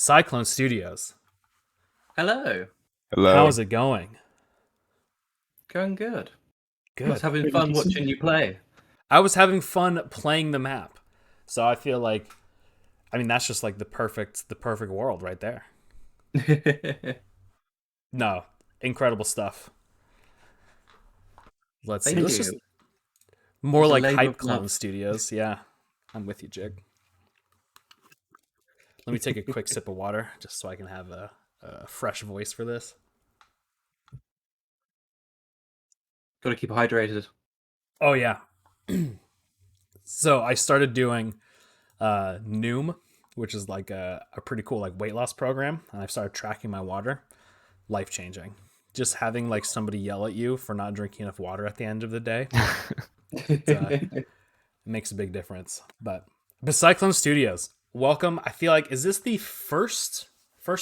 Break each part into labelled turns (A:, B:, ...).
A: Cyclone Studios.
B: Hello.
C: Hello.
A: How's it going?
B: Going good. I was
A: Good.
B: having
C: Pretty
B: fun
C: decent.
B: watching you play.
A: I was having fun playing the map. So I feel like that's just like the perfect world right there. No, incredible stuff. Let's see.
B: Thank
A: Let's just
B: you.
A: more
B: It's a
A: like
B: labor
A: Hype
B: of
A: Clone
B: love.
A: Studios. Yeah. I'm with you, Jig. Let me take a quick sip of water just so I can have a fresh voice for this.
B: Got to keep hydrated.
A: Oh yeah. So I started doing Noom, which is like a pretty cool like weight loss program, and I've started tracking my water. Life changing. Just having like somebody yell at you for not drinking enough water at the end of the day, it makes a big difference. But Cyclone Studios, welcome. I feel like is this the first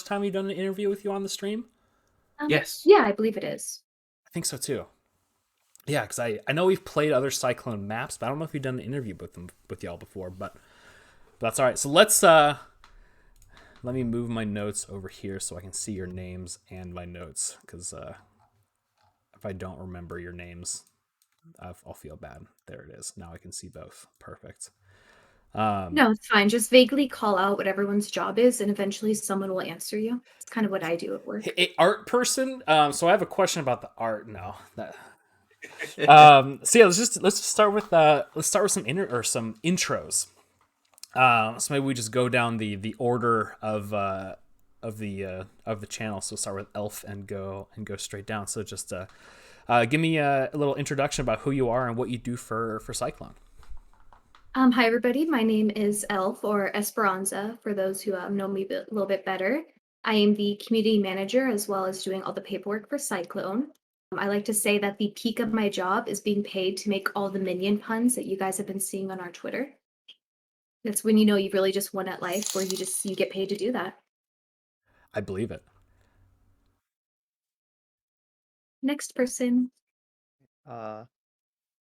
A: time you've done an interview with you on the stream?
B: Yes.
D: Yeah, I believe it is.
A: I think so too. Yeah, because I know we've played other Cyclone maps, but I don't know if we've done an interview with y'all before. But that's all right. So let me move my notes over here so I can see your names and my notes, because if I don't remember your names, I'll feel bad. There it is. Now I can see both. Perfect.
D: No, it's fine. Just vaguely call out what everyone's job is, and eventually someone will answer you. It's kind of what I do at work.
A: Art person. So I have a question about the art now. So yeah, let's just start with some some intros. So maybe we just go down the order of the channel. So start with Elf and go straight down. So just give me a little introduction about who you are and what you do for Cyclone.
D: Hi, everybody. My name is Elf, or Esperanza, for those who know me a little bit better. I am the community manager as well as doing all the paperwork for Cyclone. I like to say that the peak of my job is being paid to make all the minion puns that you guys have been seeing on our Twitter. That's when you know you've really just won at life, where you get paid to do that.
A: I believe it.
D: Next person.
E: Uh,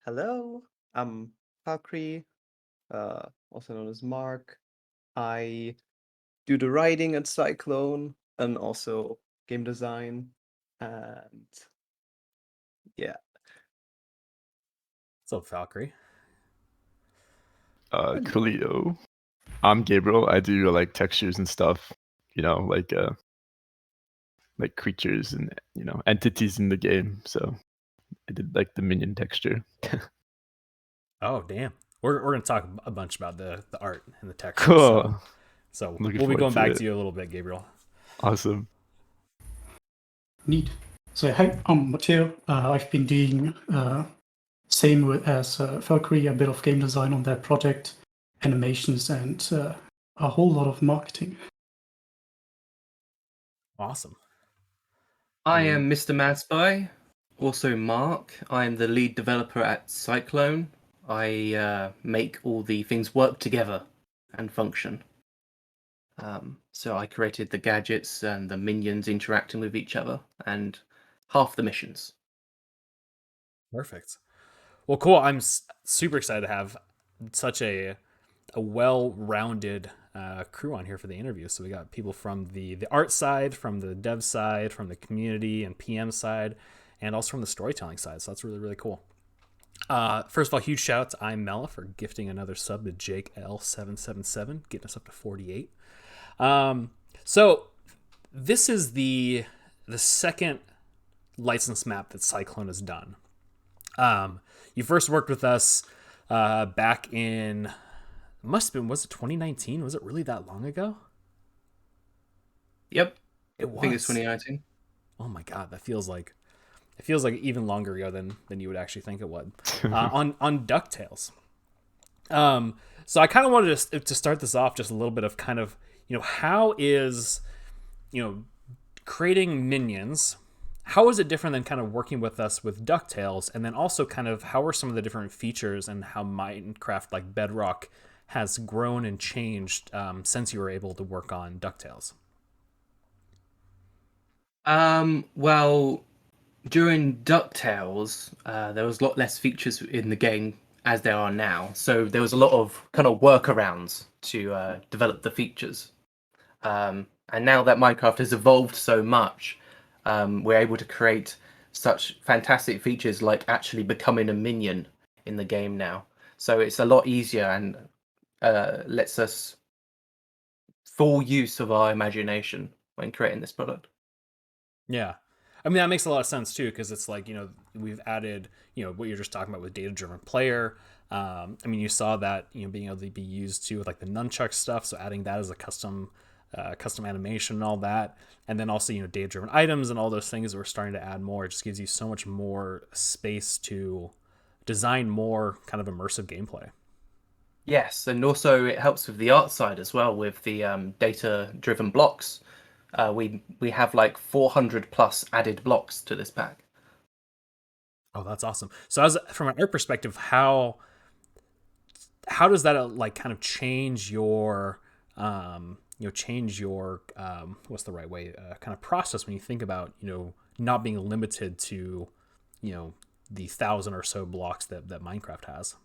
E: Hello, I'm Valkyrie, also known as Mark. I do the writing at Cyclone and also game design. And yeah,
A: What's up, Valkyrie?
C: Coolio. I'm Gabriel. I do like textures and stuff, like creatures and entities in the game. So I did like the minion texture.
A: Oh, damn. We're gonna talk a bunch about the art and the texture.
C: Cool.
A: So
C: Looking
A: we'll be
C: forward
A: going
C: to
A: back
C: it.
A: to you a little bit, Gabriel.
C: Awesome.
F: Neat. So hi, I'm Matteo. I've been doing same as Valkyrie, a bit of game design on that project, animations, and a whole lot of marketing.
A: Awesome.
B: I am Mr. Mad Spy, also Mark. I am the lead developer at Cyclone. I make all the things work together and function. So I created the gadgets and the minions interacting with each other and half the missions.
A: Perfect. Well, cool. I'm super excited to have such a well-rounded crew on here for the interview. So we got people from the art side, from the dev side, from the community and PM side, and also from the storytelling side. So that's really, really cool. First of all, huge shout out to I'm Mela for gifting another sub to Jake L777, getting us up to 48. So this is the second license map that Cyclone has done. You first worked with us back in, was it 2019? Was it really that long ago?
B: Yep.
A: It was.
B: I think it's 2019.
A: Oh my god, that feels like even longer ago than you would actually think it would. On DuckTales. So I kind of wanted to start this off just a little bit of kind of, how is, creating minions, how is it different than kind of working with us with DuckTales? And then also kind of how are some of the different features and how Minecraft like Bedrock has grown and changed since you were able to work on DuckTales?
B: Well, during DuckTales, there was a lot less features in the game as there are now. So there was a lot of kind of workarounds to develop the features. And now that Minecraft has evolved so much, we're able to create such fantastic features like actually becoming a minion in the game now. So it's a lot easier and lets us full use of our imagination when creating this product.
A: Yeah. I mean, that makes a lot of sense too, because it's like, we've added, what you're just talking about with data driven player. I mean, you saw that, being able to be used too with like the nunchuck stuff. So adding that as a custom animation and all that. And then also, data driven items and all those things that we're starting to add more. It just gives you so much more space to design more kind of immersive gameplay.
B: Yes, and also it helps with the art side as well with the data-driven blocks. We have like 400 plus added blocks to this pack.
A: Oh, that's awesome. So as from an art perspective, how does that like kind of change your what's the right way kind of process when you think about not being limited to the 1,000 or so blocks that Minecraft has?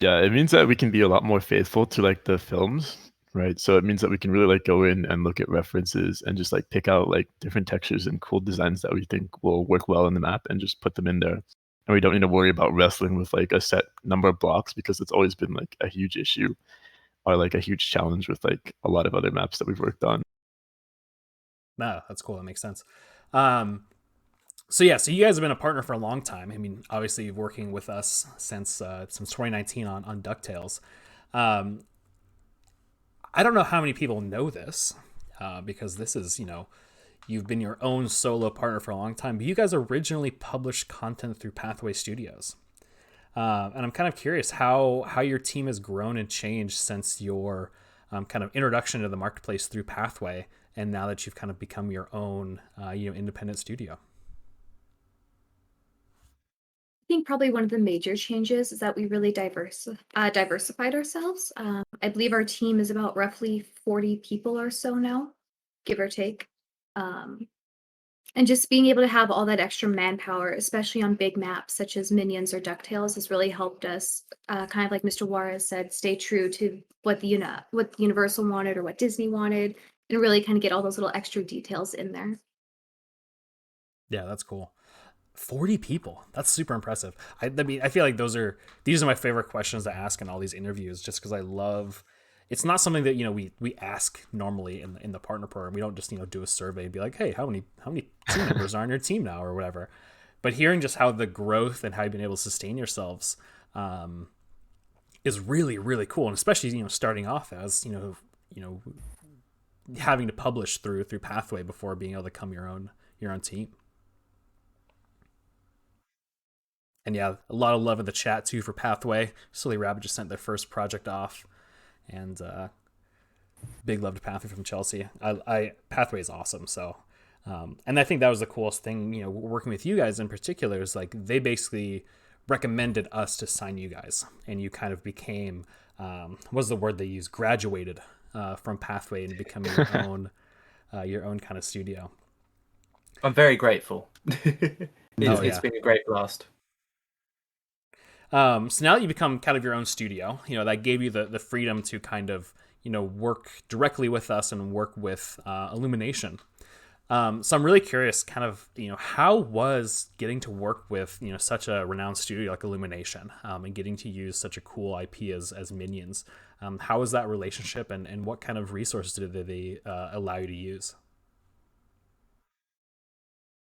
C: Yeah, it means that we can be a lot more faithful to like the films, right? So it means that we can really like go in and look at references and just like pick out like different textures and cool designs that we think will work well in the map and just put them in there. And we don't need to worry about wrestling with like a set number of blocks because it's always been like a huge issue or like a huge challenge with like a lot of other maps that we've worked on.
A: No, that's cool. That makes sense. So yeah, so you guys have been a partner for a long time. I mean, obviously working with us since 2019 on DuckTales. Um, I don't know how many people know this because this is you've been your own solo partner for a long time, but you guys originally published content through Pathway Studios. And I'm kind of curious how your team has grown and changed since your kind of introduction to the marketplace through Pathway, and now that you've kind of become your own independent studio.
D: I think probably one of the major changes is that we really diversified ourselves. I believe our team is about roughly 40 people or so now, give or take. Um, and just being able to have all that extra manpower, especially on big maps such as Minions or DuckTales, has really helped us, kind of like Mr. Juarez said, stay true to what what Universal wanted or what Disney wanted, and really kind of get all those little extra details in there.
A: Yeah, that's cool. 40 people. That's super impressive. I mean, I feel like these are my favorite questions to ask in all these interviews, just because I love. It's not something that we ask normally in the partner program. We don't just do a survey and be like, hey, how many team members are on your team now or whatever. But hearing just how the growth and how you've been able to sustain yourselves is really really cool, and especially starting off as having to publish through Pathway before being able to come your own team. And yeah, a lot of love in the chat too for Pathway. Silly Rabbit just sent their first project off, and big love to Pathway from Chelsea. I Pathway is awesome. So, and I think that was the coolest thing. Working with you guys in particular is like they basically recommended us to sign you guys, and you kind of became what was the word they used? Graduated from Pathway and becoming your own kind of studio.
B: I'm very grateful.
A: Oh,
B: It's
A: yeah.
B: been a great blast.
A: So now that you become kind of your own studio, that gave you the freedom to kind of, work directly with us and work with Illumination. So I'm really curious, kind of, how was getting to work with, such a renowned studio like Illumination, and getting to use such a cool IP as Minions? How was that relationship, and what kind of resources did they allow you to use?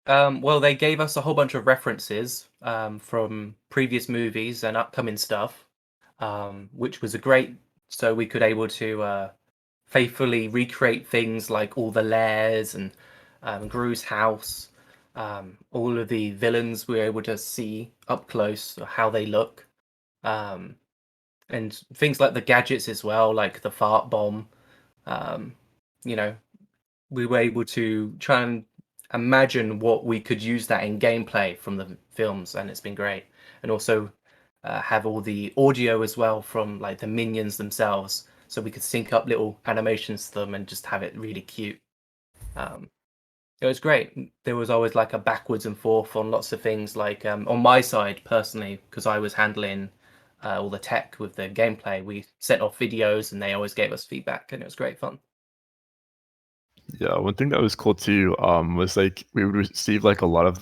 B: Well, they gave us a whole bunch of references from previous movies and upcoming stuff, which was a great. So we could able to faithfully recreate things like all the lairs and Gru's house, all of the villains we were able to see up close, how they look, um, and things like the gadgets as well, like the fart bomb. Um, you know, we were able to try and imagine what we could use that in gameplay from the films, and it's been great. And also have all the audio as well from like the minions themselves, so we could sync up little animations to them and just have it really cute. Um, it was great. There was always like a backwards and forth on lots of things. Like on my side personally, because I was handling all the tech with the gameplay. We sent off videos, and they always gave us feedback, and it was great fun.
C: Yeah, one thing that was cool too was like we would receive like a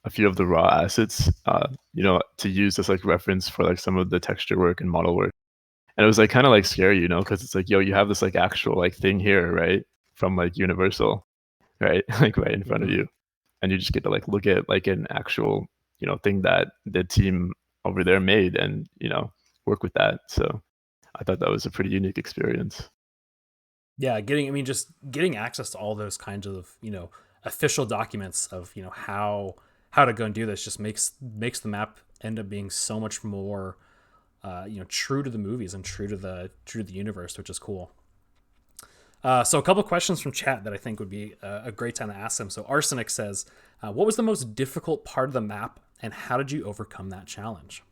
C: few of the raw assets, to use as like reference for like some of the texture work and model work. And it was like kind of like scary, because it's like, yo, you have this like actual like thing here, right, from like Universal, right, like right in front of
A: Mhm.
C: you, and you just get to like look at like an actual thing that the team over there made, and work with that. So I thought that was a pretty unique experience.
A: Yeah, just getting access to all those kinds of, official documents of, how to go and do this just makes the map end up being so much more, true to the movies and true to the universe, which is cool. So a couple questions from chat that I think would be a great time to ask them. So Arsenic says, what was the most difficult part of the map, and how did you overcome that challenge?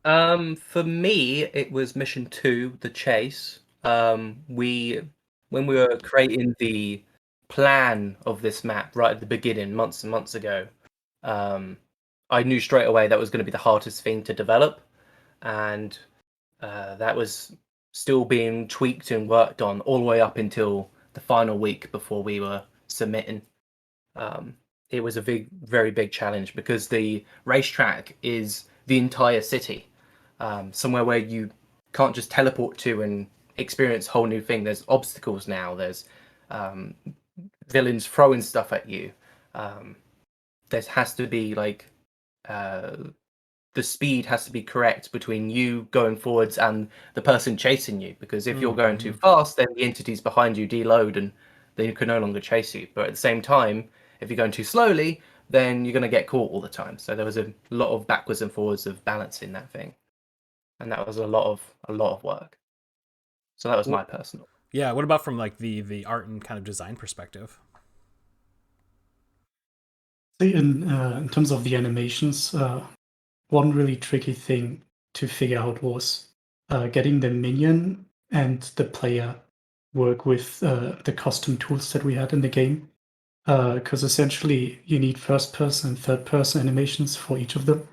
B: For me, it was mission 2, the chase. When we were creating the plan of this map right at the beginning, months and months ago, I knew straight away that was going to be the hardest thing to develop, and that was still being tweaked and worked on all the way up until the final week before we were submitting. Um, it was a very big challenge because the racetrack is the entire city, somewhere where you can't just teleport to and experience a whole new thing. There's obstacles now. There's um, villains throwing stuff at you. There has to be like uh, the speed has to be correct between you going forwards and the person chasing you, because if you're going too
A: Mm-hmm.
B: fast, then the entities behind you deload and they can no longer chase you. But at the same time, if you're going too slowly, then you're going to get caught all the time. So there was a lot of backwards and forwards of balancing that thing, and that was a lot of work. So that was my personal.
A: Yeah, what about from like the art and kind of design perspective?
F: In terms of the animations, one really tricky thing to figure out was getting the minion and the player work with the custom tools that we had in the game. Because essentially you need first person and third person animations for each of them.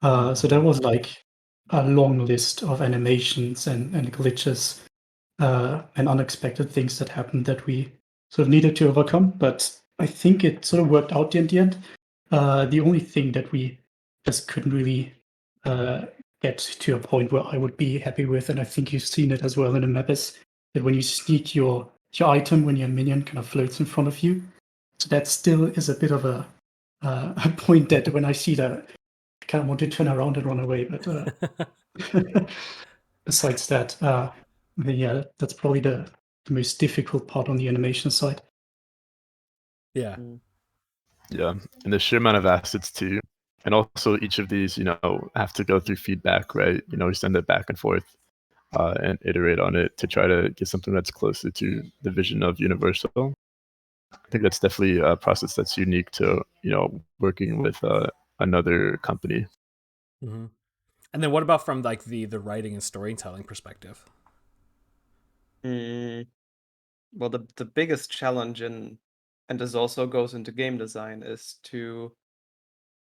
F: So there was like a long list of animations and glitches and unexpected things that happened that we sort of needed to overcome. But I think it sort of worked out in the end. The only thing that we just couldn't really get to a point where I would be happy with, and I think you've seen it as well in the map, is that when you sneak your item, when your minion kind of floats in front of you. So that still is a bit of a point that when I see that, I kind of want to turn around and run away. But besides that, yeah, that's probably the most difficult part on the animation side.
A: Yeah.
C: Yeah, and the sheer amount of assets too, and also each of these, have to go through feedback, right? We send it back and forth and iterate on it to try to get something that's closer to the vision of Universal. I think that's definitely a process that's unique to working with another company.
A: Mm-hmm. And then what about from like the writing and storytelling perspective?
E: Well, the biggest challenge and this also goes into game design is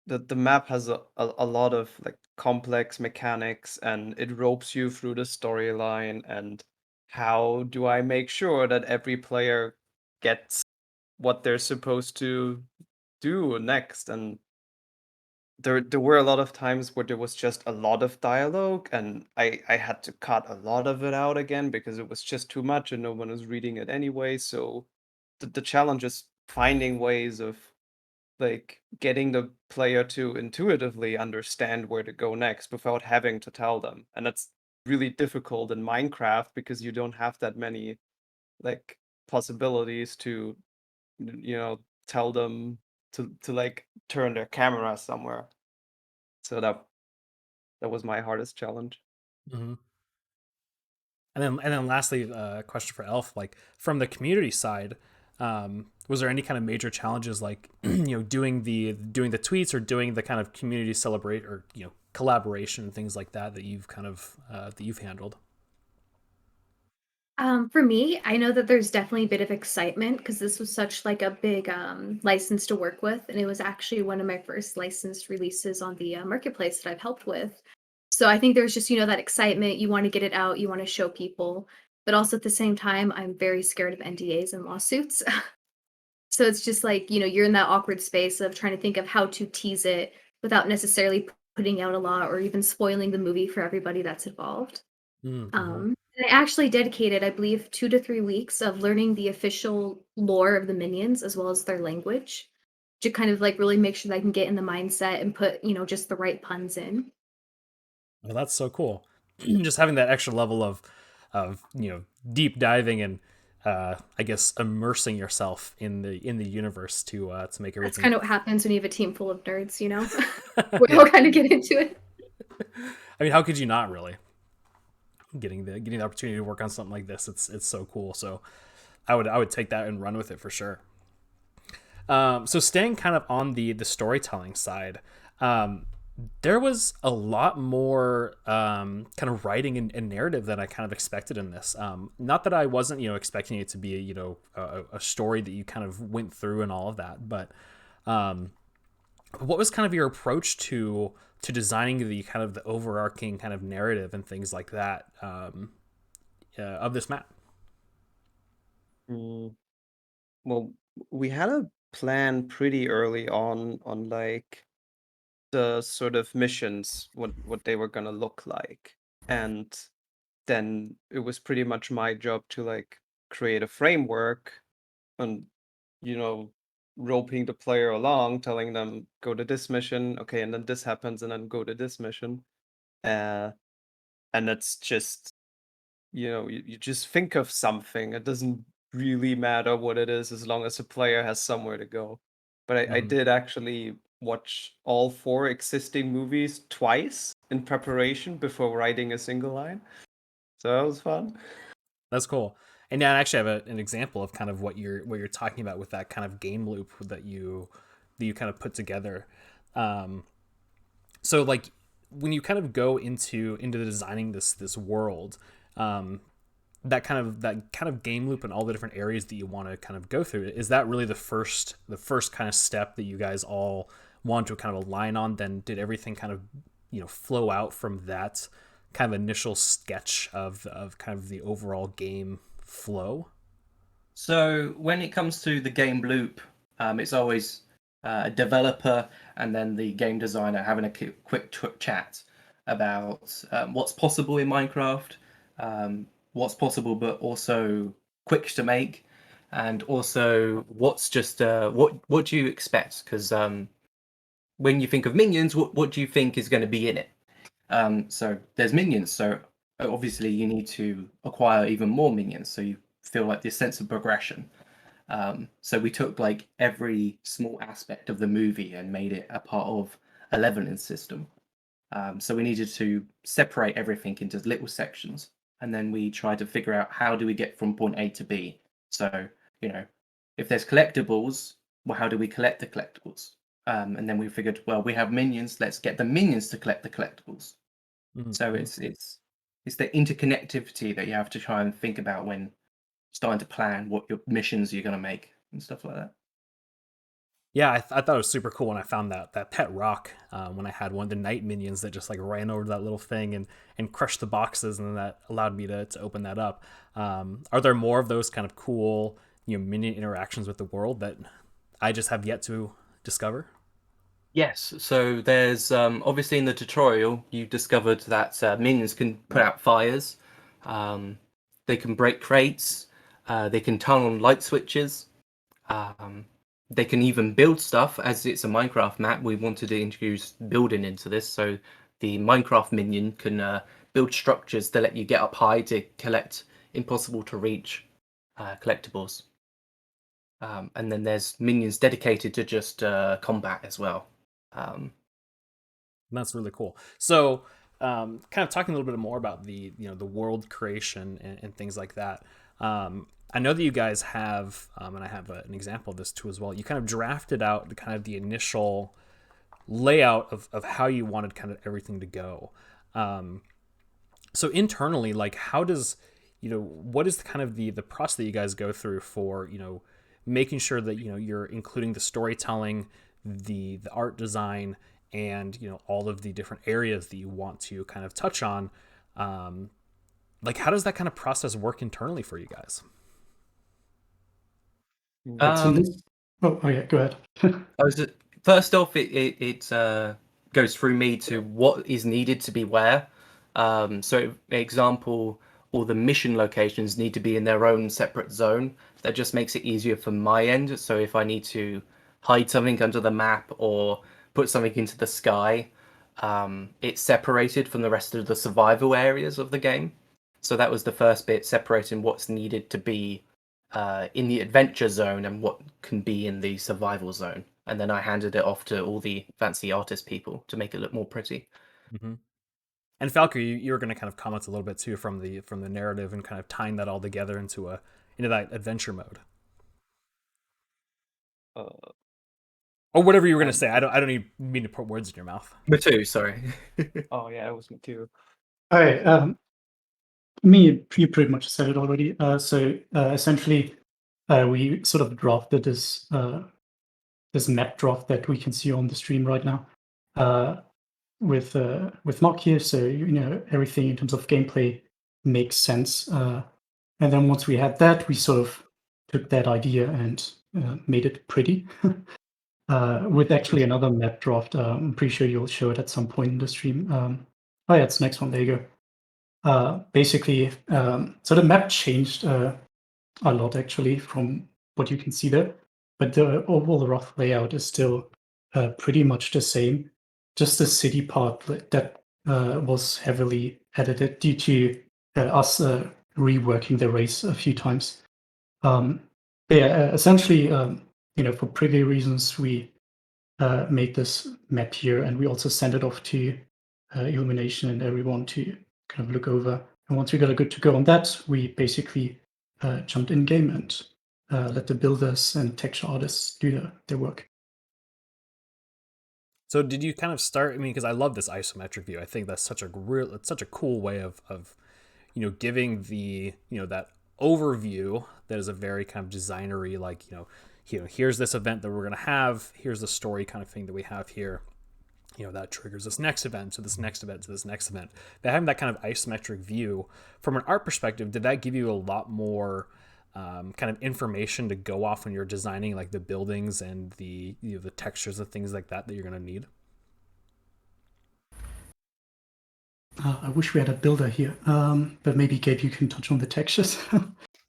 E: the map has a lot of like complex mechanics, and it ropes you through the storyline, and how do I make sure that every player gets what they're supposed to do next? And there were a lot of times where there was just a lot of dialogue, and I had to cut a lot of it out again because it was just too much and no one was reading it anyway. So the challenge is finding ways of like getting the player to intuitively understand where to go next without having to tell them. And that's really difficult in Minecraft because you don't have that many like possibilities to tell them to like turn their camera somewhere. So that was my hardest challenge.
A: Mm-hmm. And then lastly, a question for Elf, like from the community side, was there any kind of major challenges like doing the tweets or doing the kind of community celebrate or collaboration and things like that you've kind of that you've handled?
D: For me, I know that there's definitely a bit of excitement because this was such like a big license to work with, and it was actually one of my first licensed releases on the marketplace that I've helped with. So I think there's just, that excitement. You want to get it out, you want to show people. But also at the same time, I'm very scared of NDAs and lawsuits. So it's just like, you're in that awkward space of trying to think of how to tease it without necessarily putting out a lot or even spoiling the movie for everybody that's involved.
A: Mm-hmm.
D: And I actually dedicated, I believe, 2 to 3 weeks of learning the official lore of the minions as well as their language to kind of like really make sure that I can get in the mindset and put, just the right puns in.
A: Well, that's so cool. Just having that extra level of deep diving and I guess immersing yourself in the universe to make
D: That's
A: everything.
D: kind of what happens when you have a team full of nerds, we
A: Yeah.
D: all kind of get into it.
A: I mean, how could you not really? Getting the opportunity to work on something like this, it's so cool. So I would take that and run with it for sure. So staying kind of on the storytelling side, there was a lot more kind of writing and narrative than I kind of expected in this. Not that I wasn't expecting it to be a story that you kind of went through and all of that, but what was kind of your approach to designing the kind of the overarching kind of narrative and things like that of this map?
E: Mm, well, we had a plan pretty early on like the sort of missions, what they were gonna look like. And then it was pretty much my job to like create a framework and you know roping the player along, telling them go to this mission, okay, and then this happens, and then go to this mission. Uh, and it's just you just think of something. It doesn't really matter what it is as long as the player has somewhere to go. But I
A: Mhm.
E: did actually watch all four existing movies twice in preparation before writing a single line. So that was fun.
A: That's cool. And now I actually have an example of kind of what you're talking about with that kind of game loop that you kind of put together. Um, so like when you kind of go into the designing this world, um, that kind of game loop and all the different areas that you want to kind of go through, is that really the first kind of step that you guys all want to kind of align on? Then did everything kind of flow out from that kind of initial sketch of kind of the overall game flow?
B: So when it comes to the game loop, it's always a developer and then the game designer having a quick chat about what's possible in Minecraft, what's possible but also quick to make, and also what's just what do you expect? Because when you think of minions, what do you think is going to be in it? So there's minions, so obviously you need to acquire even more minions, so you feel like this sense of progression. So we took like every small aspect of the movie and made it a part of a leveling system. So we needed to separate everything into little sections, and then we tried to figure out how do we get from point A to B. So you know, if there's collectibles, well, how do we collect the collectibles? And then we figured, well, we have minions. Let's get the minions to collect the collectibles. So
A: Mm-hmm.
B: it's the interconnectivity that you have to try and think about when starting to plan what your missions you're going to make and stuff like that.
A: Yeah, I thought it was super cool when I found that pet rock, when I had one of the night minions that just like ran over to that little thing and crushed the boxes, and then that allowed me to open that up. Are there more of those kind of cool minion interactions with the world that I just have yet to discover?
B: Yes, so there's obviously in the tutorial you discovered that minions can put out fires, um, they can break crates, they can turn on light switches, um, they can even build stuff. As it's a Minecraft map, we wanted to introduce building into this, so the Minecraft minion can build structures to let you get up high to collect impossible to reach collectibles. And then there's minions dedicated to just combat as well. Um,
A: That's really cool. So, kind of talking a little bit more about the world creation and things like that. I know that you guys have, and I have an example of this too as well. You kind of drafted out the initial layout of how you wanted kind of everything to go. Um, so internally, like how does what is the kind of the process that you guys go through for making sure that you're including the storytelling, the art design, and all of the different areas that you want to kind of touch on. Like, how does that kind of process work internally for you guys?
F: Right, so this. Oh yeah, go ahead.
B: First off, it goes through me to what is needed to be where. So, example, all the mission locations need to be in their own separate zone. That just makes it easier for my end. So, if I need to hide something under the map or put something into the sky, it's separated from the rest of the survival areas of the game. So that was the first bit, separating what's needed to be in the adventure zone and what can be in the survival zone. And then I handed it off to all the fancy artist people to make it look more pretty.
A: Mm-hmm. And Falco, you were going to kind of comment a little bit too from the narrative and kind of tying that all together into that adventure mode, or whatever you were going to say. I don't even mean to put words in your mouth.
B: Me too. Sorry.
E: Oh yeah, it was me too.
F: All right. You pretty much said it already. So essentially, we sort of drafted this map draft that we can see on the stream right now with Mark here. So everything in terms of gameplay makes sense. And then once we had that, we sort of took that idea and made it pretty. With actually another map draft. I'm pretty sure you'll show it at some point in the stream. Oh yeah, it's the next one. There you go. Basically, so the map changed a lot actually from what you can see there, but the overall rough layout is still pretty much the same. Just the city part that was heavily edited due to us reworking the race a few times. Essentially, for privy reasons, we made this map here, and we also sent it off to Illumination and everyone to kind of look over. And once we got a good to go on that, we basically jumped in game and let the builders and texture artists do their work.
A: So did you kind of start? I mean, because I love this isometric view. I think that's it's such a cool way of giving the that overview that is a very kind of designery, like here's this event that we're gonna have. Here's the story kind of thing that we have here. That triggers this next event to this next event to this next event. But having that kind of isometric view from an art perspective, did that give you a lot more kind of information to go off when you're designing like the buildings and the the textures and things like that you're going to need?
F: I wish we had a builder here, but maybe Gabe, you can touch on the textures.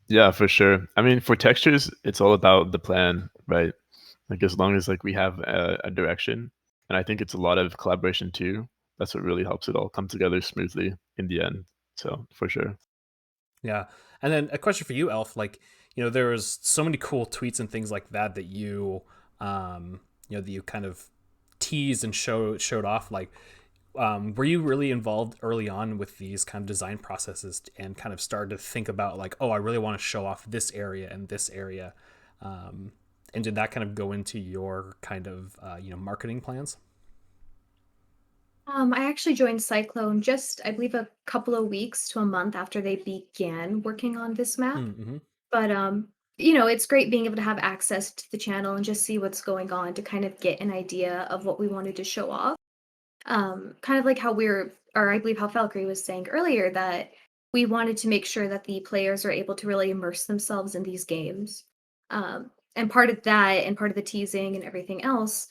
C: Yeah, for sure. I mean, for textures, it's all about the plan, right? Like as long as like we have a direction, and I think it's a lot of collaboration too. That's what really helps it all come together smoothly in the end. So for sure.
A: Yeah. And then a question for you, Elf. Like, there was so many cool tweets and things like that you, that you kind of teased and showed off. Like, were you really involved early on with these kind of design processes and kind of started to think about like, oh, I really want to show off this area and this area? And did that kind of go into your kind of, marketing plans?
D: I actually joined Cyclone just, I believe, a couple of weeks to a month after they began working on this map.
A: Mm-hmm.
D: But it's great being able to have access to the channel and just see what's going on to kind of get an idea of what we wanted to show off. Kind of like how or I believe how Valkyrie was saying earlier, that we wanted to make sure that the players are able to really immerse themselves in these games. And part of that and part of the teasing and everything else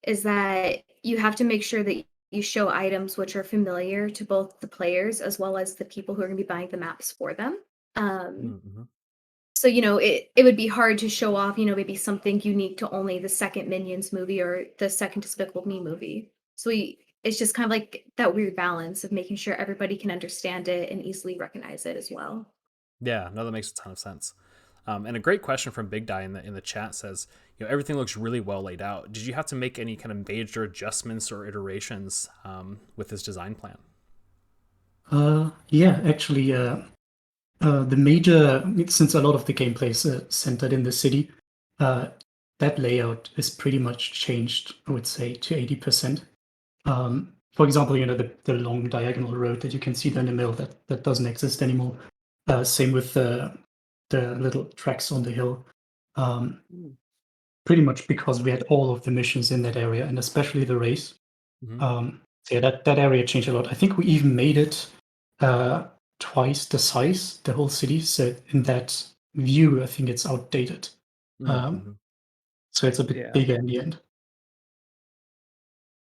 D: is that you have to make sure that you show items which are familiar to both the players as well as the people who are going to be buying the maps for them.
A: Mm-hmm.
D: So, it would be hard to show off, maybe something unique to only the second Minions movie or the second Despicable Me movie. So it's just kind of like that weird balance of making sure everybody can understand it and easily recognize it as well.
A: Yeah, no, that makes a ton of sense. And a great question from Big Die in the chat says, everything looks really well laid out. Did you have to make any kind of major adjustments or iterations with this design plan?
F: Yeah, actually, the major, since a lot of the gameplay is centered in the city, that layout is pretty much changed, I would say, to 80%. For example, the long diagonal road that you can see there in the middle, that doesn't exist anymore. Same with the little tracks on the hill. pretty much because we had all of the missions in that area, and especially the race. So yeah, that area changed a lot. I think we even made it twice the size, the whole city. So in that view, I think it's outdated. So it's a bit
E: Yeah.
F: bigger in the end.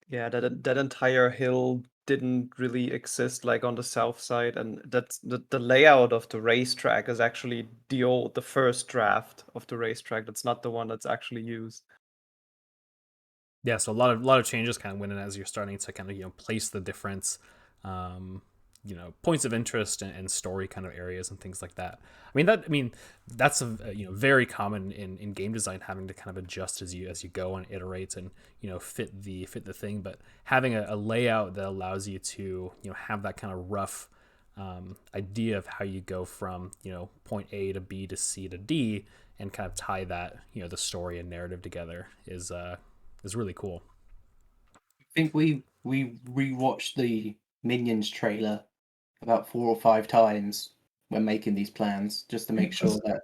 E: Yeah, that entire hill didn't really exist like on the south side, and that's the layout of the racetrack is actually the first draft of the racetrack. That's not the one that's actually used.
A: Yeah, so a lot of changes kind of went in as you're starting to kind of place the different points of interest and story kind of areas and things like that. I mean that's a very common in game design, having to kind of adjust as you go and iterate and fit the thing. But having a layout that allows you to have that kind of rough idea of how you go from point A to B to C to D and kind of tie that the story and narrative together is really cool.
B: I think we rewatched the Minions trailer about 4 or 5 times when making these plans, just to make sure that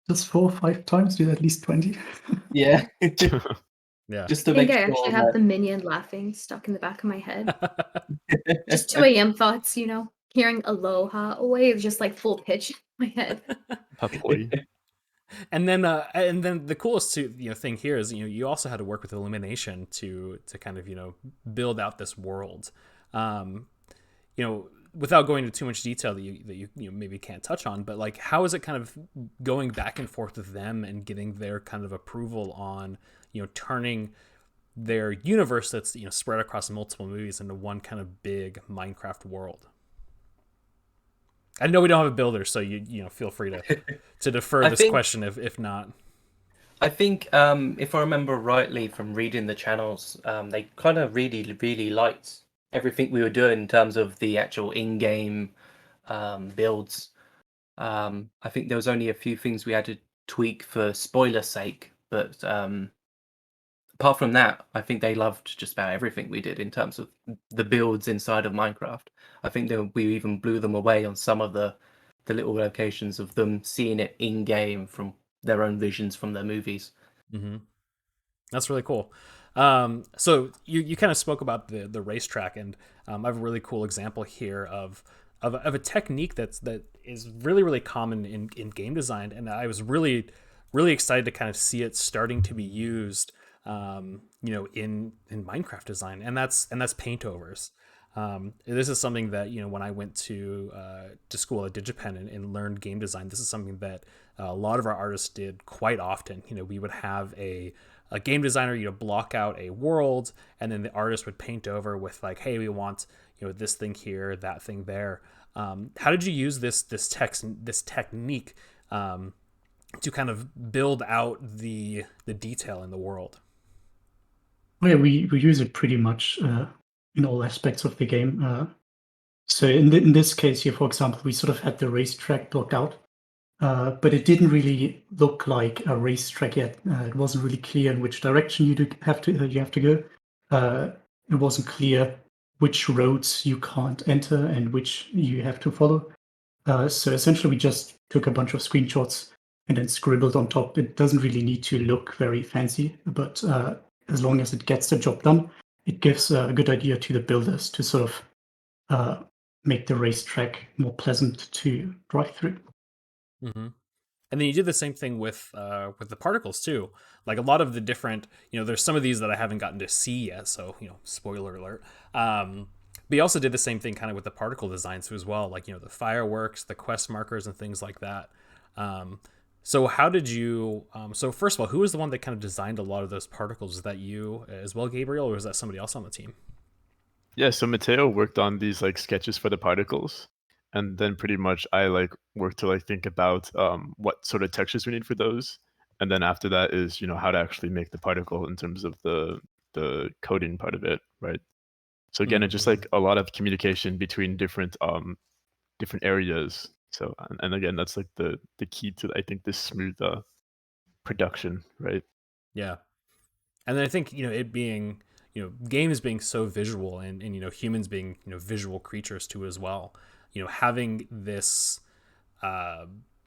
F: Just 4 or 5 times, do at least 20.
B: yeah,
A: Yeah.
B: just
D: I
B: to
D: think
B: make
D: I
B: sure
D: actually have the
B: that
D: minion laughing stuck in the back of my head. Just 2 a.m. thoughts, hearing aloha away is just like full pitch in my head.
C: Happily.
A: And then the coolest thing here is you also had to work with Illumination to kind of build out this world. Without going into too much detail that you maybe can't touch on, but like how is it kind of going back and forth with them and getting their kind of approval on turning their universe that's spread across multiple movies into one kind of big Minecraft world? I know we don't have a builder, so you feel free to defer this question if not.
B: I think if I remember rightly from reading the channels, they kind of really liked everything we were doing in terms of the actual in-game builds. I think there was only a few things we had to tweak for spoiler sake, but apart from that, I think they loved just about everything we did in terms of the builds inside of Minecraft. I think we even blew them away on some of the little locations of them seeing it in game from their own visions from their movies.
A: Mm-hmm. That's really cool. So you kind of spoke about the racetrack, and I have a really cool example here of a technique that is really common in game design, and I was really excited to kind of see it starting to be used, in Minecraft design, and that's paint overs. This is something that when I went to school at DigiPen and learned game design, this is something that a lot of our artists did quite often. We would have a game designer block out a world, and then the artist would paint over with like, hey, we want this thing here, that thing there. How did you use this technique to kind of build out the detail in the world?
F: Yeah, we use it pretty much in all aspects of the game. So in this case here, for example, we sort of had the racetrack blocked out, but it didn't really look like a racetrack yet. It wasn't really clear in which direction you have to go. It wasn't clear which roads you can't enter and which you have to follow. So essentially, we just took a bunch of screenshots and then scribbled on top. It doesn't really need to look very fancy, but as long as it gets the job done, it gives a good idea to the builders to sort of make the racetrack more pleasant to drive through.
A: Mm-hmm. And then you did the same thing with the particles too. Like a lot of the different, there's some of these that I haven't gotten to see yet, so spoiler alert. But you also did the same thing kind of with the particle designs as well, like the fireworks, the quest markers, and things like that. So how did you? So first of all, who was the one that kind of designed a lot of those particles? Is that you as well, Gabriel, or was that somebody else on the team?
C: Yeah, so Mateo worked on these like sketches for the particles, and then pretty much I like worked to like think about what sort of textures we need for those, and then after that is how to actually make the particle in terms of the coding part of it, right? So again, it's just like a lot of communication between different areas. So and again, that's like the key to I think this smooth production, right?
A: Yeah. And then I think it being games being so visual and humans being visual creatures too as well. Having this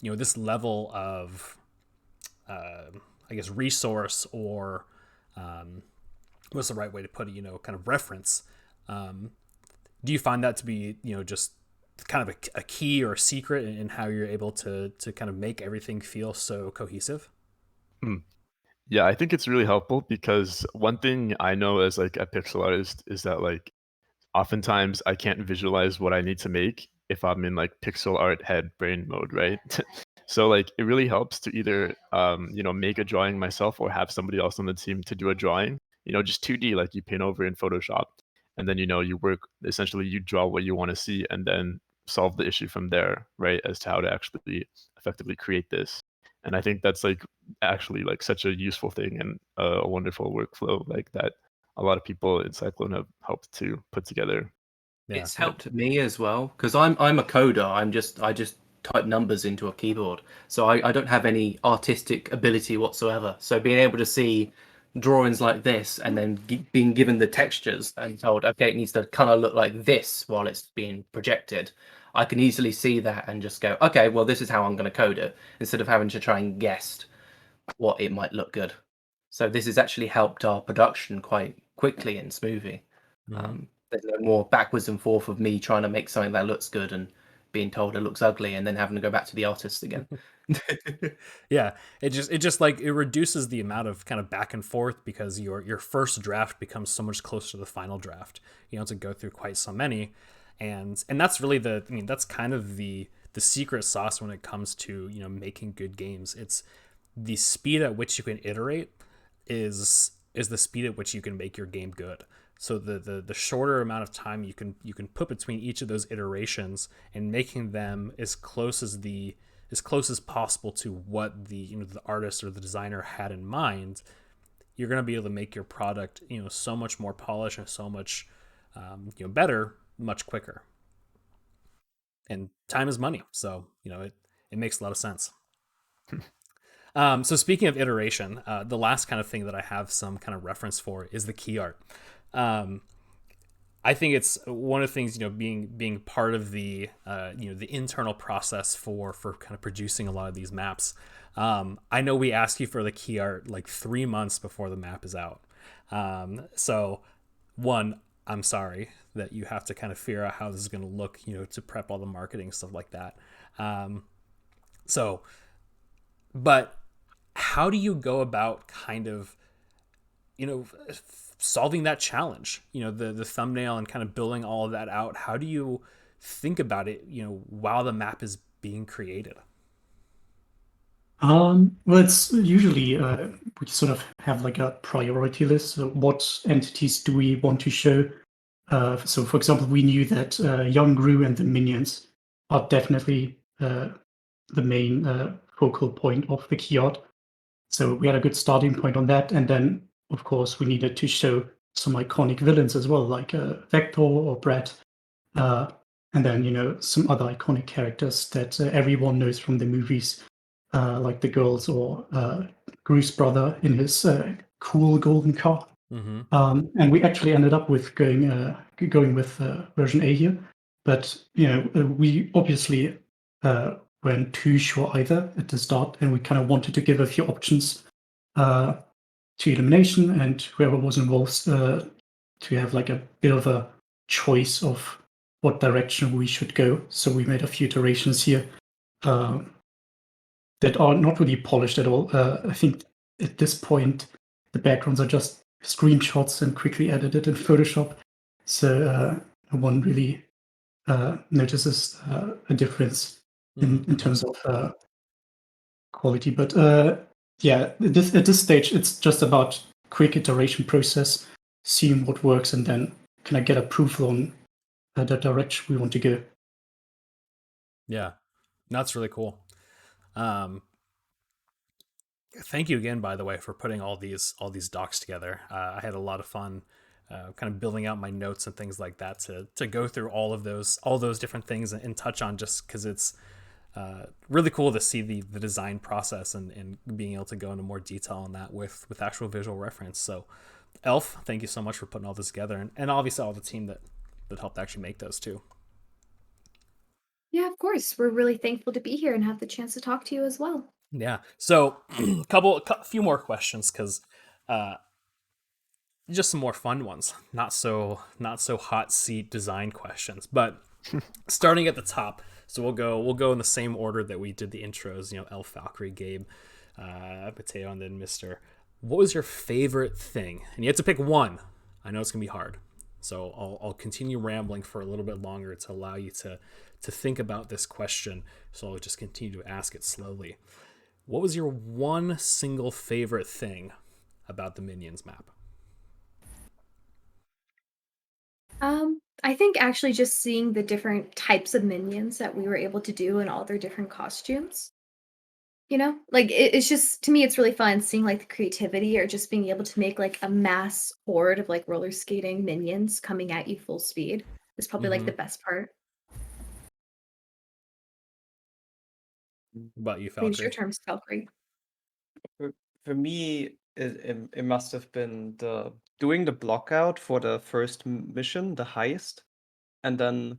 A: this level of I guess, resource or what's the right way to put it, kind of reference. Do you find that to be, just kind of a key or a secret in how you're able to kind of make everything feel so cohesive?
C: Hmm. Yeah, I think it's really helpful because one thing I know as like a pixel artist is that like oftentimes I can't visualize what I need to make if I'm in like pixel art head brain mode, right? So like it really helps to either make a drawing myself or have somebody else on the team to do a drawing, just 2D like you paint over in Photoshop. And then you work essentially you draw what you want to see and then solve the issue from there, right? As to how to actually effectively create this. And I think that's like actually like such a useful thing and a wonderful workflow like that a lot of people in Cyclone have helped to put together.
A: Yeah.
B: It's helped me as well because I'm a coder. I just type numbers into a keyboard, so I don't have any artistic ability whatsoever. So being able to see drawings like this and then being given the textures and told, okay, it needs to kind of look like this while it's being projected, I can easily see that and just go, okay, well, this is how I'm going to code it instead of having to try and guess what it might look good. So this has actually helped our production quite quickly and smoothly. There's no more backwards and forth of me trying to make something that looks good and being told it looks ugly and then having to go back to the artist again.
A: Yeah, it just like it reduces the amount of kind of back and forth because your first draft becomes so much closer to the final draft. You don't have to go through quite so many, and that's really that's kind of the secret sauce when it comes to making good games. It's the speed at which you can iterate is the speed at which you can make your game good. So the shorter amount of time you can put between each of those iterations and making them as close as possible to what the artist or the designer had in mind, you're going to be able to make your product so much more polished and so much better much quicker. And time is money, so it makes a lot of sense. So speaking of iteration, the last kind of thing that I have some kind of reference for is the key art. Um, I think it's one of the things, being part of the the internal process for kind of producing a lot of these maps. I know we ask you for the key art like 3 months before the map is out. So one, I'm sorry that you have to kind of figure out how this is going to look, to prep all the marketing stuff like that. So, but how do you go about kind of solving that challenge, the thumbnail and kind of building all of that out? How do you think about it, while the map is being created?
F: Well, it's usually we sort of have like a priority list. So what entities do we want to show? So, for example, we knew that young Gru and the minions are definitely the main focal point of the key art. So we had a good starting point on that, and then of course we needed to show some iconic villains as well, like Vector or Brett, uh, and then some other iconic characters that everyone knows from the movies, like the girls or Gru's brother in his cool golden car.
A: Mm-hmm.
F: And we actually ended up with going with version A here, but we obviously weren't too sure either at the start, and we kind of wanted to give a few options uh, to Illumination and whoever was involved to have like a bit of a choice of what direction we should go. So we made a few iterations here uh, that are not really polished at all. I think at this point the backgrounds are just screenshots and quickly edited in Photoshop, so no one really notices a difference in terms of quality. But yeah, at this stage, it's just about quick iteration process, seeing what works, and then can I get approval on the direction we want to go.
A: Yeah, that's really cool. Thank you again, by the way, for putting all these docs together. I had a lot of fun, kind of building out my notes and things like that to go through all those different things and touch on, just because it's really cool to see the design process and being able to go into more detail on that with actual visual reference. So, Elf, thank you so much for putting all this together, and obviously all the team that helped actually make those too.
D: Yeah, of course. We're really thankful to be here and have the chance to talk to you as well.
A: Yeah. So, a few more questions because just some more fun ones. Not so hot seat design questions, but starting at the top. So we'll go in the same order that we did the intros. Elf, Valkyrie, Gabe, Mateo, and then Mister. What was your favorite thing? And you have to pick one. I know it's gonna be hard, so I'll continue rambling for a little bit longer to allow you to think about this question. So I'll just continue to ask it slowly. What was your one single favorite thing about the Minions map?
D: I think actually just seeing the different types of minions that we were able to do and all their different costumes. Like it's just to me, it's really fun seeing like the creativity or just being able to make like a mass horde of like roller skating minions coming at you full speed is probably like
A: Mm-hmm.
D: the best part.
A: What about you,
D: I think it's your
A: Valkyrie?
D: term, Valkyrie.
E: For me, it must have been the doing the block out for the first mission, the heist, and then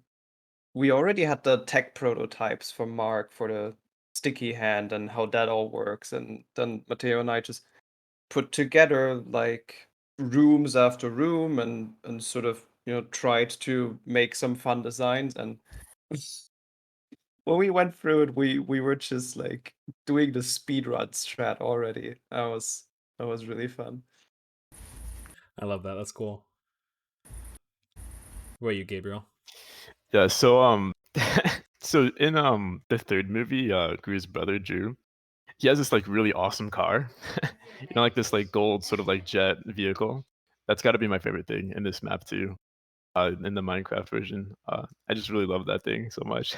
E: we already had the tech prototypes from Mark for the sticky hand and how that all works, and then Matteo and I just put together like rooms after room and sort of tried to make some fun designs. And when we went through it, we were just like doing the speed run strat already. That was really fun.
A: I love that. That's cool. What about you, Gabriel?
C: Yeah, so so in the third movie, Gru's brother Drew, he has this like really awesome car. Like this like gold sort of like jet vehicle. That's got to be my favorite thing in this map too. In the Minecraft version, I just really love that thing so much.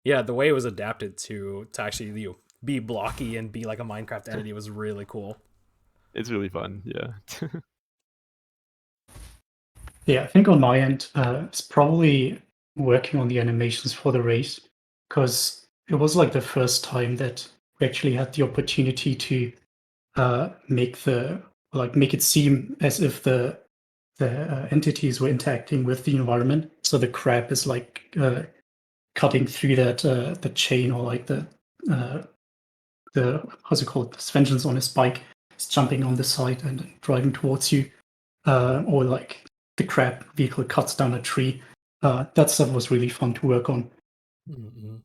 A: Yeah, the way it was adapted to actually be blocky and be like a Minecraft entity was really cool.
C: It's really fun. Yeah.
F: Yeah, I think on my end, it's probably working on the animations for the race because it was like the first time that we actually had the opportunity to make it seem as if the entities were interacting with the environment. So the crab is like cutting through that the chain or like uh, the how's it called? Suspensions on his bike is jumping on the side and driving towards you, or like the crab vehicle cuts down a tree. That stuff was really fun to work on.
A: Mm-hmm.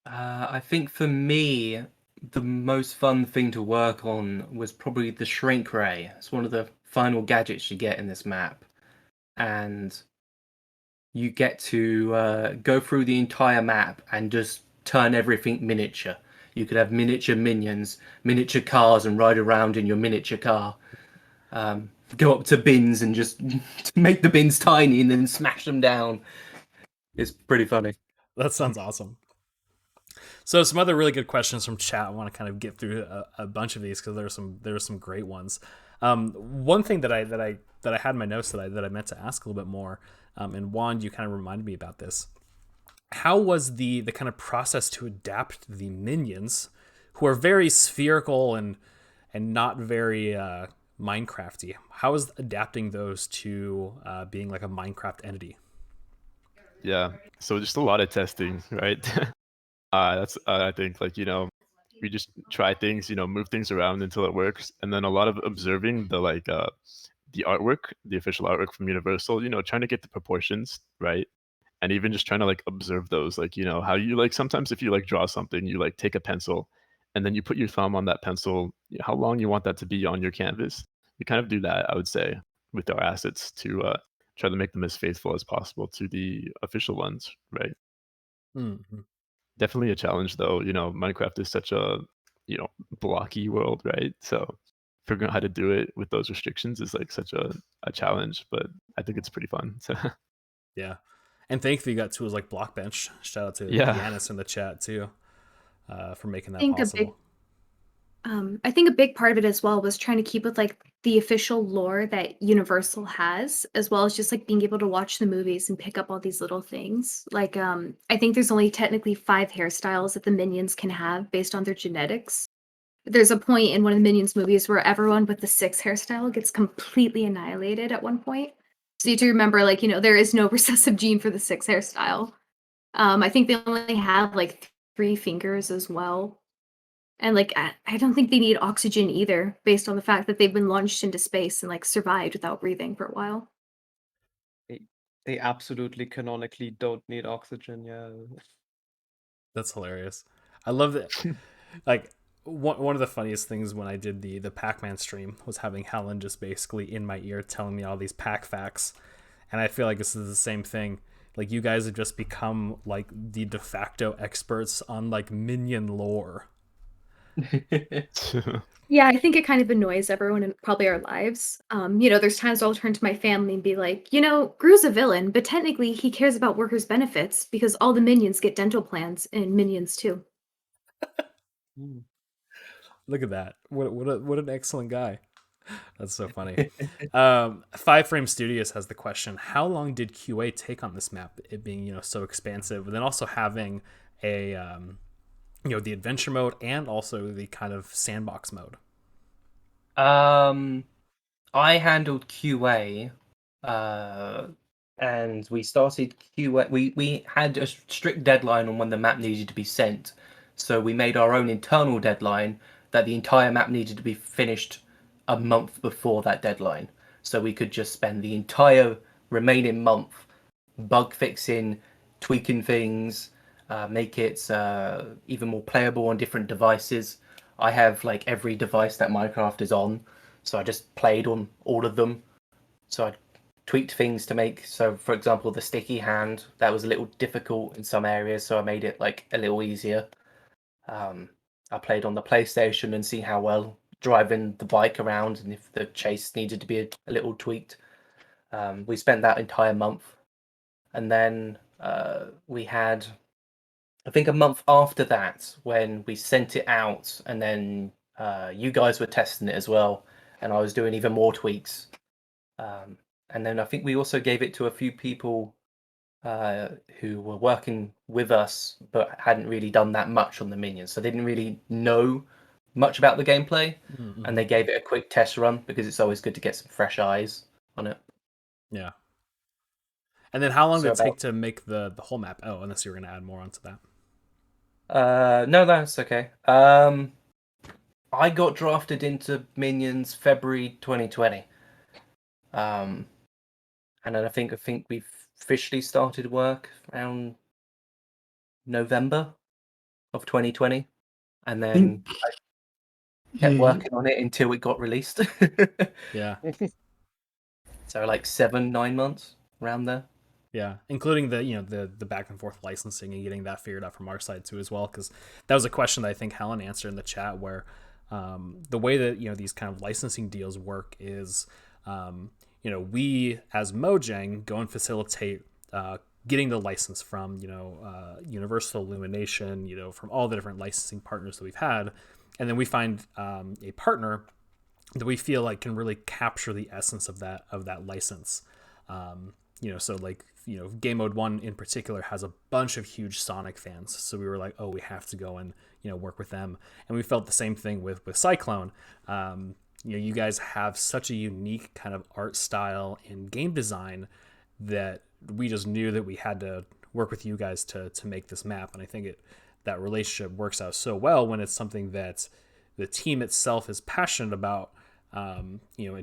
B: I think for me, the most fun thing to work on was probably the shrink ray. It's one of the final gadgets you get in this map, and you get to go through the entire map and just turn everything miniature. You could have miniature minions, miniature cars, and ride around in your miniature car. Go up to bins and just make the bins tiny and then smash them down. It's pretty funny.
A: That sounds awesome. So some other really good questions from chat. I want to kind of get through a bunch of these because there are some great ones. One thing that I had in my notes that I meant to ask a little bit more, and Juan, you kind of reminded me about this. How was the kind of process to adapt the minions, who are very spherical and not very Minecrafty? How is adapting those to being like a Minecraft entity?
C: Yeah. So just a lot of testing, right? That's I think like we just try things, move things around until it works, and then a lot of observing the artwork, the official artwork from Universal, trying to get the proportions right, and even just trying to like observe those, like how you like sometimes if you like draw something, you like take a pencil, and then you put your thumb on that pencil, how long you want that to be on your canvas. We kind of do that, I would say, with our assets to try to make them as faithful as possible to the official ones, right?
A: Mm-hmm.
C: Definitely a challenge though. Minecraft is such a, you know, blocky world, right? So figuring out how to do it with those restrictions is like such a challenge, but I think it's pretty fun. So
A: Yeah, and thankfully you got tools like Blockbench. Shout out to
C: yeah.
A: Yanis in the chat too, for making
D: I
A: that
D: think a big
A: possible.
D: I think a big part of it as well was trying to keep with like the official lore that Universal has, as well as just like being able to watch the movies and pick up all these little things. Like, I think there's only technically 5 hairstyles that the minions can have based on their genetics. There's a point in one of the Minions movies where everyone with the 6 hairstyle gets completely annihilated at one point. So you have to remember, there is no recessive gene for the 6 hairstyle. I think they only have like 3 fingers as well. And like I don't think they need oxygen either, based on the fact that they've been launched into space and like survived without breathing for a while.
E: They, they absolutely canonically don't need oxygen. Yeah.
A: That's hilarious. I love that. Like one of the funniest things when I did the Pac-Man stream was having Helen just basically in my ear telling me all these pack facts, and I feel like this is the same thing. Like you guys have just become like the de facto experts on like minion lore.
D: Yeah, I think it kind of annoys everyone in probably our lives. There's times I'll turn to my family and be like, Gru's a villain, but technically he cares about workers' benefits because all the minions get dental plans in Minions too.
E: Mm.
A: Look at that. What an excellent guy. That's so funny. Five Frame Studios has the question: how long did QA take on this map? It being so expansive, and then also having a the adventure mode and also the kind of sandbox mode.
B: I handled QA, and we started QA. We had a strict deadline on when the map needed to be sent, so we made our own internal deadline that the entire map needed to be finished a month before that deadline, so we could just spend the entire remaining month bug fixing, tweaking things, make it even more playable on different devices. I have like every device that Minecraft is on, so I just played on all of them. So I tweaked things to make, so for example, the sticky hand, that was a little difficult in some areas, so I made it like a little easier. I played on the PlayStation and see how well driving the bike around and if the chase needed to be a little tweaked. We spent that entire month, and then we had, I think, a month after that when we sent it out, and then you guys were testing it as well, and I was doing even more tweaks. And then I think we also gave it to a few people who were working with us but hadn't really done that much on the minions, so they didn't really know much about the gameplay,
A: Mm-hmm.
B: and they gave it a quick test run because it's always good to get some fresh eyes on it.
A: Yeah. And then how long
B: So
A: did it take to make the whole map? Oh, unless you were going to add more onto that.
B: No, that's okay. I got drafted into Minions February 2020. And then I think we've officially started work around November of 2020, and then I kept
F: Yeah,
B: working on it until it got released.
A: Yeah.
B: So like 7-9 months around there.
A: Yeah, including the back and forth licensing and getting that figured out from our side too as well, because that was a question that I think Helen answered in the chat, where the way that these kind of licensing deals work is we as Mojang go and facilitate getting the license from Universal, Illumination, from all the different licensing partners that we've had, and then we find a partner that we feel like can really capture the essence of that license. So like Game Mode 1 in particular has a bunch of huge Sonic fans, so we were like, oh, we have to go and work with them. And we felt the same thing with Cyclone. You guys have such a unique kind of art style and game design that we just knew that we had to work with you guys to make this map. And I think that relationship works out so well when it's something that the team itself is passionate about,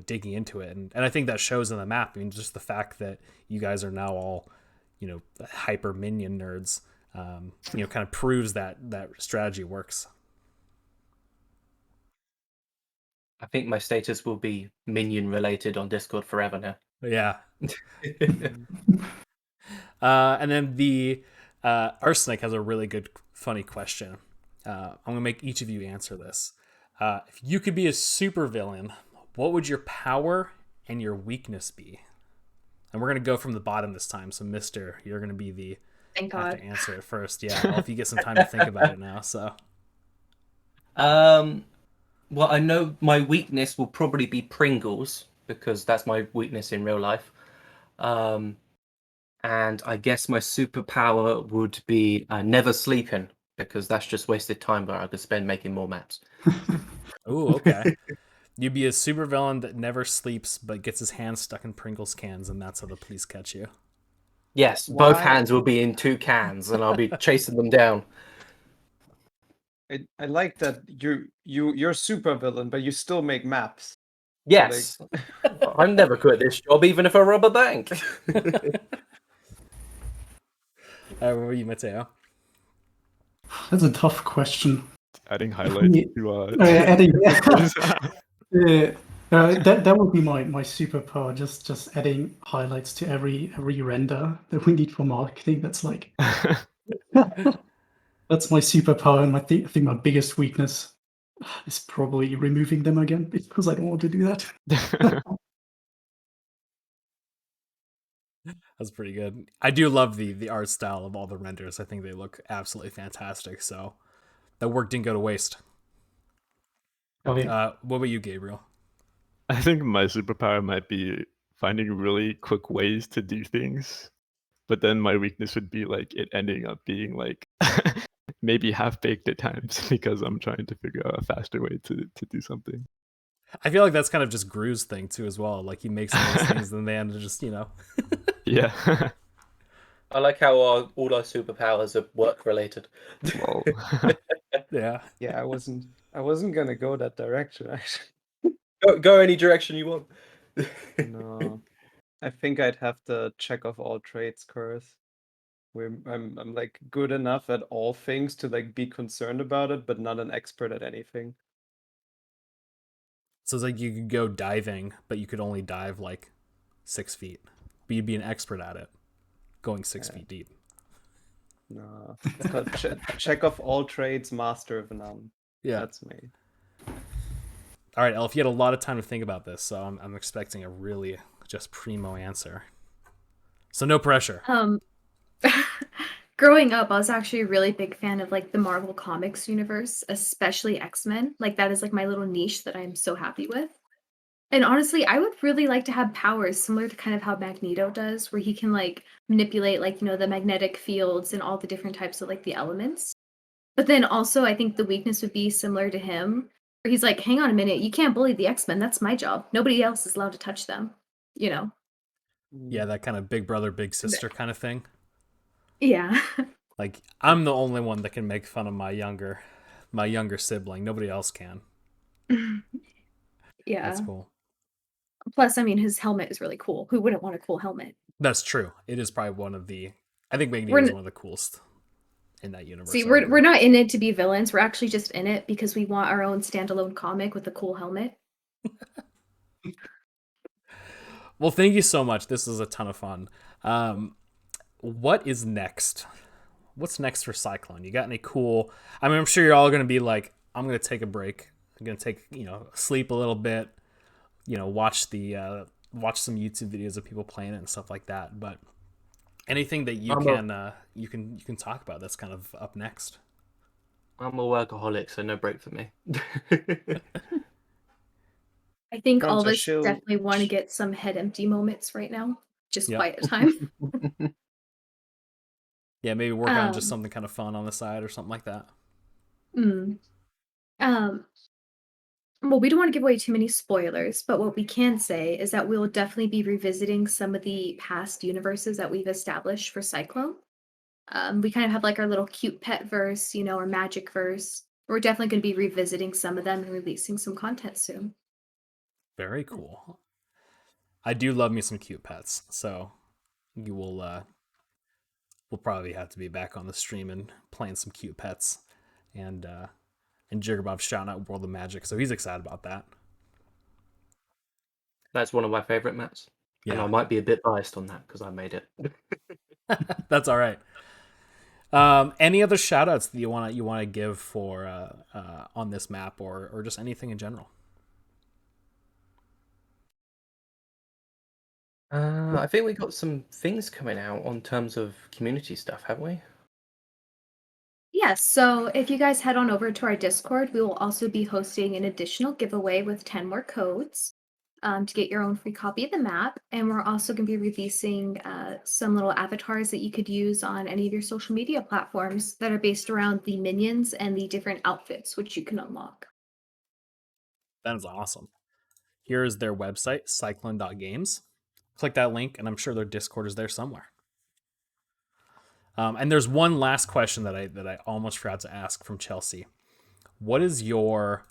A: digging into it. And I think that shows in the map. I mean, just the fact that you guys are now all, hyper minion nerds, kind of proves that strategy works.
B: I think my status will be minion related on Discord forever now.
A: Yeah. And then the Arsenic has a really good, funny question. I'm going to make each of you answer this. If you could be a supervillain, what would your power and your weakness be? And we're going to go from the bottom this time. So, Mister, you're going to be the
D: Thank
A: have
D: God.
A: to answer it first. Yeah, well, if you get some time to think about it now. So,
B: Well, I know my weakness will probably be Pringles because that's my weakness in real life. And I guess my superpower would be never sleeping because that's just wasted time that I could spend making more maps.
A: oh, okay. You'd be a supervillain that never sleeps but gets his hands stuck in Pringles cans, and that's how the police catch you.
B: Yes, both hands will be in 2 cans and I'll be chasing them down.
E: I like that you're super villain, but you still make maps.
B: Yes. I'm never quit this job, even if I rob a bank.
A: What were you, Mateo?
F: That's a tough question.
C: Adding highlights to
F: Adding,
C: pictures.
F: that would be my superpower. Just adding highlights to every render that we need for marketing. That's like that's my superpower, and I think my biggest weakness is probably removing them again because I don't want to do that.
A: That's pretty good. I do love the art style of all the renders. I think they look absolutely fantastic. So that work didn't go to waste.
F: Okay.
A: What about you, Gabriel?
C: I think my superpower might be finding really quick ways to do things, but then my weakness would be like it ending up being like maybe half baked at times because I'm trying to figure out a faster way to do something.
A: I feel like that's kind of just Gru's thing too, as well. Like he makes all these things, and they end up just
C: Yeah.
B: I like how all our superpowers are work related.
C: Well,
A: yeah.
E: Yeah, I wasn't gonna go that direction actually.
B: Go any direction you want.
E: No. I think I'd have the check of all trades curse. Where I'm like good enough at all things to like be concerned about it, but not an expert at anything.
A: So it's like you could go diving, but you could only dive like 6 feet. But you'd be an expert at it, going 6 feet deep.
E: No. It's called check of all trades, master of none.
A: Yeah.
E: That's me.
A: All right, Elf, you had a lot of time to think about this, so I'm expecting a really just primo answer. So no pressure.
D: Growing up, I was actually a really big fan of like the Marvel Comics universe, especially X-Men. Like that is like my little niche that I'm so happy with. And honestly, I would really like to have powers similar to kind of how Magneto does, where he can like manipulate like, the magnetic fields and all the different types of like the elements. But then also I think the weakness would be similar to him, where he's like, hang on a minute, you can't bully the X-Men. That's my job. Nobody else is allowed to touch them, you know?
A: Yeah, that kind of big brother, big sister kind of thing.
D: Yeah.
A: Like I'm the only one that can make fun of my younger sibling. Nobody else can.
D: Yeah.
A: That's cool.
D: Plus, I mean, his helmet is really cool. Who wouldn't want a cool helmet?
A: That's true. It is probably one of the. I think Magneto
D: We're
A: is
D: n-
A: one of the coolest in that universe.
D: See,
A: I
D: we're
A: agree.
D: not in it to be villains. We're actually just in it because we want our own standalone comic with a cool helmet.
A: Well, thank you so much. This is a ton of fun. What is next? What's next for Cyclone? You got any cool? I mean, I'm sure you're all going to be like, I'm going to take a break. I'm going to take sleep a little bit. Watch watch some YouTube videos of people playing it and stuff like that. But anything that you can talk about that's kind of up next.
B: I'm a workaholic, so no break for me.
D: I think all of
E: Franza,
D: us definitely want to get some head empty moments right now. Just
A: Yep.
D: quiet time.
A: Yeah, maybe work on just something kind of fun on the side or something like that.
D: Well, we don't want to give away too many spoilers, but what we can say is that we'll definitely be revisiting some of the past universes that we've established for Cyclone. We kind of have like our little cute pet verse, our magic verse. We're definitely going to be revisiting some of them and releasing some content soon.
A: Very cool. I do love me some cute pets, so you will we'll probably have to be back on the stream and playing some cute pets, and Jiggerbob's shouting out World of Magic, so he's excited about that.
B: That's one of my favorite maps.
A: Yeah.
B: And I might be a bit biased on that because I made it.
A: That's all right. Any other shout outs that you want to give for on this map or just anything in general?
B: I think we got some things coming out on terms of community stuff, haven't we?
D: Yes, so if you guys head on over to our Discord, we will also be hosting an additional giveaway with 10 more codes to get your own free copy of the map. And we're also going to be releasing some little avatars that you could use on any of your social media platforms that are based around the minions and the different outfits which you can unlock.
A: That is awesome. Here is their website, cyclone.games. Click that link, and I'm sure their Discord is there somewhere. And there's one last question that I almost forgot to ask from Chelsea. what is your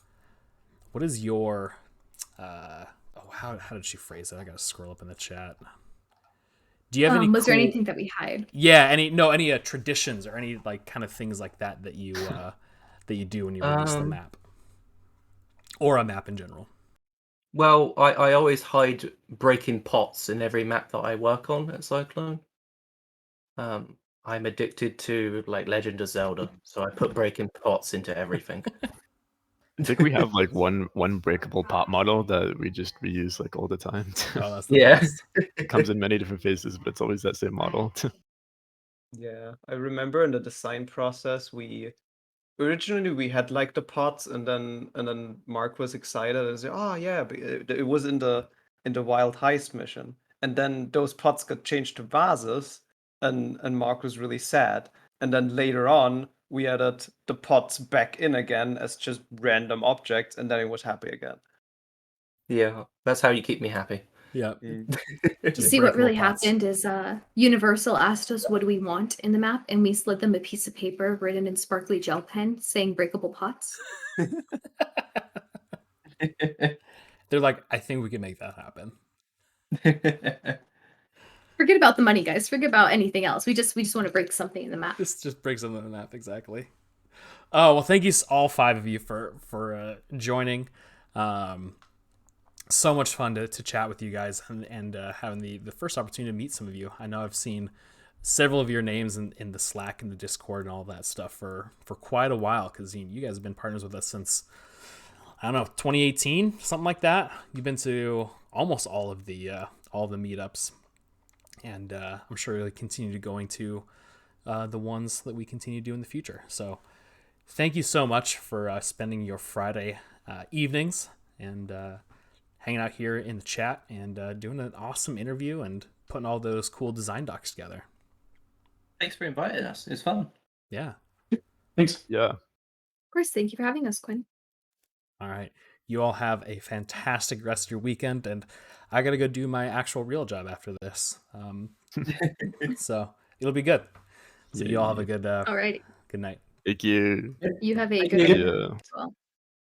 A: how did she phrase it? I gotta scroll up in the chat. Do you have any
D: Was there
A: cool-
D: anything that we hide?
A: Yeah, any traditions or any like kind of things like that that you do when you release the map or a map in general?
B: Well, I always hide breaking pots in every map that I work on at Cyclone. I'm addicted to like Legend of Zelda, so I put breaking pots into everything.
C: I think we have like one breakable pot model that we just reuse like all the time.
A: Oh, that's the
B: Yeah.
A: best.
C: It comes in many different phases, but it's always that same model.
E: Yeah, I remember in the design process, we originally had like the pots, and then Mark was excited and said, "Oh yeah," but it was in the Wild Heist mission, and then those pots got changed to vases, and Mark was really sad. And then later on, we added the pots back in again as just random objects, and then he was happy again.
B: Yeah, that's how you keep me happy.
A: Yeah.
D: You
A: Just
D: see, what
A: breakable
D: really
A: pots.
D: happened is Universal asked us what do we want in the map, and we slid them a piece of paper written in sparkly gel pen saying breakable pots.
A: They're like, I think we can make that happen.
D: Forget about the money, guys. Forget about anything else. We just want to break something in the map.
A: This just breaks on the map, exactly. Oh well, thank you all 5 of you for joining. So much fun to chat with you guys and having the first opportunity to meet some of you. I know I've seen several of your names in the Slack and the Discord and all that stuff for quite a while, because you guys have been partners with us since, I don't know, 2018, something like that. You've been to almost all of the meetups, and I'm sure you'll continue to going to the ones that we continue to do in the future. So thank you so much for spending your Friday evenings and hanging out here in the chat and doing an awesome interview and putting all those cool design docs together.
B: Thanks for inviting us. It's fun.
A: Yeah.
F: Thanks.
C: Yeah.
D: Of course, thank you for having us, Quinn.
A: All right. You all have a fantastic rest of your weekend, and I got to go do my actual real job after this. So it'll be good. So you all have a good
D: Alrighty.
A: good night.
C: Thank you.
D: You have a
B: Thank
D: good
B: you.
D: night
C: Yeah.
D: as well.